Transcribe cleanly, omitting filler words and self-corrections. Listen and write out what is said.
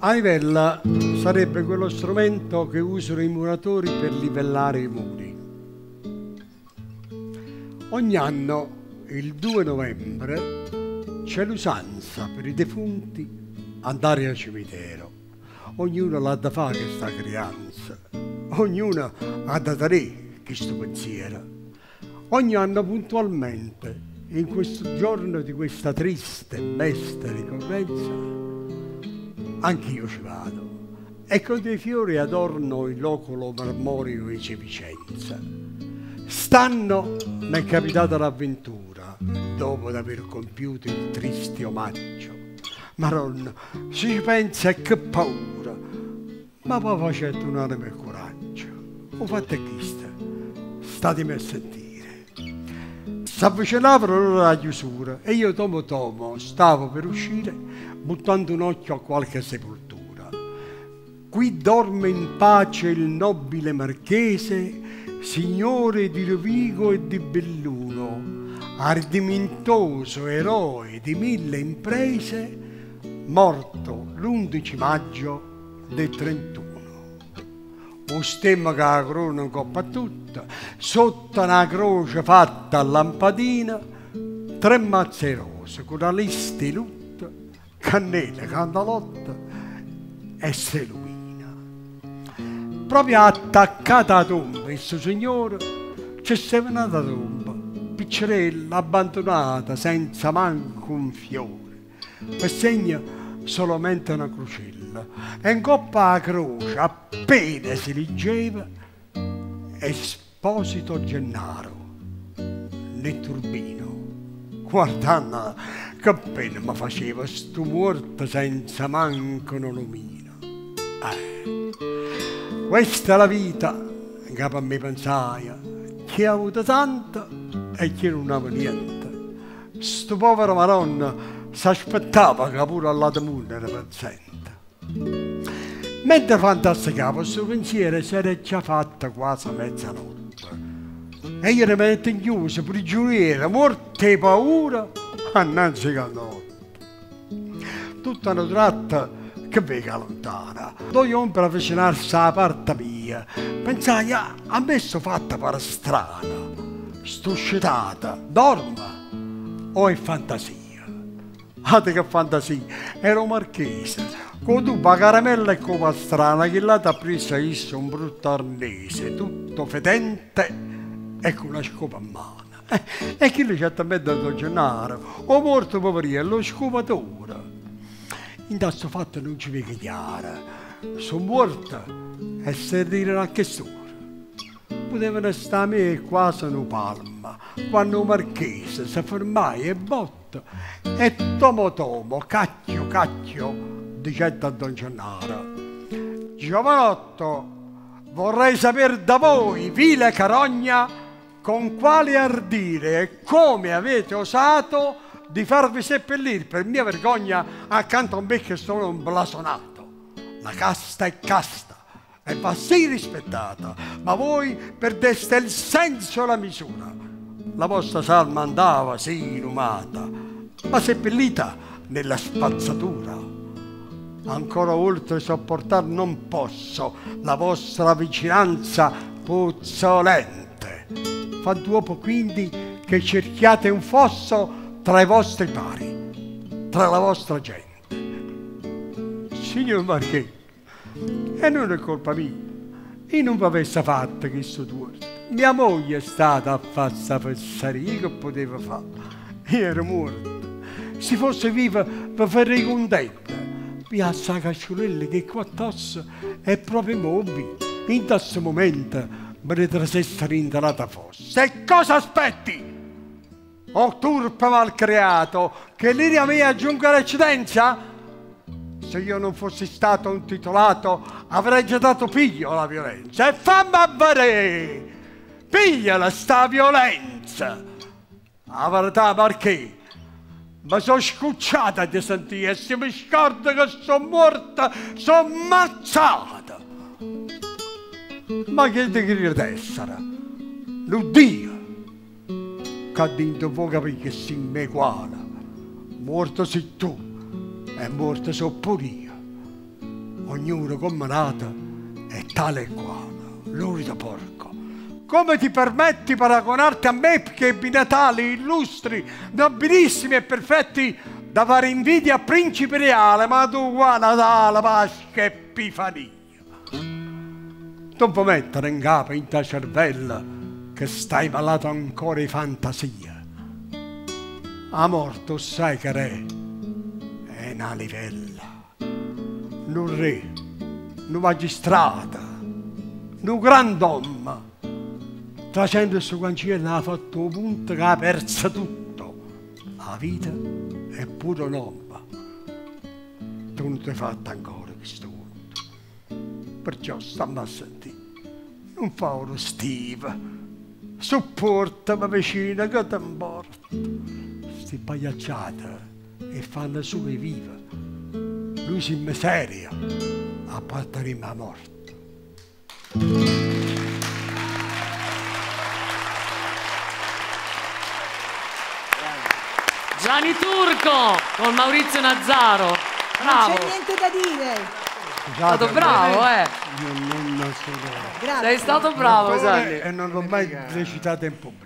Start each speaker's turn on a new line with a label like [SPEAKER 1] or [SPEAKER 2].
[SPEAKER 1] Aivella sarebbe quello strumento che usano i muratori per livellare i muri. Ogni anno, il 2 novembre, c'è l'usanza per i defunti andare al cimitero. Ognuno l'ha da fare questa creanza, ognuno ha da dare questo pensiero. Ogni anno puntualmente, in questo giorno di questa triste e mesta ricorrenza, anch'io ci vado e con dei fiori adorno il locolo marmoreo di Vicenza. St'anno mi è capitata l'avventura, dopo aver compiuto il triste omaggio. Maronna, si ci pensa e che paura, ma poi facendo un'anima e coraggio. Ho fatto questo, statemi a sentire. S'avvicinava l'ora alla chiusura e io tomo stavo per uscire buttando un occhio a qualche sepoltura. Qui dorme in pace il nobile marchese, signore di Rovigo e di Belluno, ardimentoso eroe di 1000 imprese, morto l'11 maggio del 31. Un stemma che la corona in coppa a tutta, sotto una croce fatta a lampadina, 3 mazze rose con la lista di lutto, cannella, candalotta e seluina. Proprio attaccata alla tomba, questo signore, c'è seminata tomba, piccerella, abbandonata, senza manco un fiore, per segno solamente una crocella. E in coppa a croce appena si leggeva Esposito Gennaro nel turbino. Guardando che pena mi faceva sto morto senza manco un lumino. Questa è la vita, in capo a me pensaia, chi ha avuto tanto e chi non aveva niente. Sto povero Maronna s'aspettava che pure alla mondo era presente. Mentre fantasticavo, questo pensiero si era già fatta quasi mezzanotte. E io ne metto in chiuso, prigioniero, morte e paura, annanzi alla notte. Tutta una tratta che vega lontana. Dove ombra avvicinarsi alla parte mia, pensai, a me sto fatta per strana, sto scetata, dorma o è fantasia? Che fantasia, era un marchese, con tuba caramella e copa strana, che là t'ha presa isso un brutto arnese, tutto fedente e con una scopa a mano. E chi lì certamente da Gennaro, o morto poverino, lo scopatore. In questo fatto non ci vede chiara, sono morta e se dire anche solo. Potevano stare a me quasi una palma, quando un marchese si fermai e botta e tomo, cacchio, dicendo a Don Gennaro: giovanotto, vorrei sapere da voi, vile carogna, con quale ardire e come avete osato di farvi seppellire per mia vergogna accanto a me che sono un blasonato. La casta è casta e va sì rispettata, ma voi perdeste il senso e la misura. La vostra salma andava sì inumata, ma seppellita nella spazzatura. Ancora oltre sopportar non posso la vostra vicinanza puzzolente. Fa dopo quindi che cerchiate un fosso tra i vostri pari, tra la vostra gente. Signor Marchese, e non è colpa mia, io non vi avessi fatto questo torto. Mia moglie è stata a fare questa fesseria, che poteva fare? Io ero morto. Se fosse viva vi farei contenta. Piazza la Cacciolella che qua tosse è proprio mobile. In questo momento me ne trasesse rintanata fosse. E cosa aspetti? O turpe malcreato, che l'ira mia aggiunga l'eccedenza? Se io non fossi stato un titolato avrei già dato piglio alla violenza. E fammi avere! Pigliala sta violenza! La verità, perché? Ma sono scucciata di sentire, e se mi scordo che sono morta, sono ammazzata. Ma che ti credi essere? L'Uddio, che ha detto voi capire che si me uguale. Morto sei tu, e morto so pure io. ognuno come nato è tale e quale, lurido porco. Come ti permetti paragonarti a me che ebbi natali illustri, nobilissimi e perfetti da fare invidia a principi reale, ma tu qua Natale, Pasqua, Epifania. Non puoi mettere in capo in ta cervella che stai malato ancora di fantasia. A morto sai che re è una livella, un re, un magistrato, un grand'uomo. Tracendo il suo cancello ha fatto un punto che ha perso tutto, la vita è pure un'omba. Tu non ti hai fatto ancora questo punto, perciò stammi a sentire. Non fa uno Steve, supportami vicino che ti importa. Sti pagliacciate e fanno solo i viva. Lui si miseria a partirmi a morte.
[SPEAKER 2] Gianni Turco con Maurizio Nazzaro. Bravo.
[SPEAKER 3] Non c'è niente da dire.
[SPEAKER 2] Sei stato bravo,
[SPEAKER 1] Non sono...
[SPEAKER 3] Grazie.
[SPEAKER 2] Sei stato bravo, Gianni.
[SPEAKER 1] E non l'ho mai recitato in pubblico.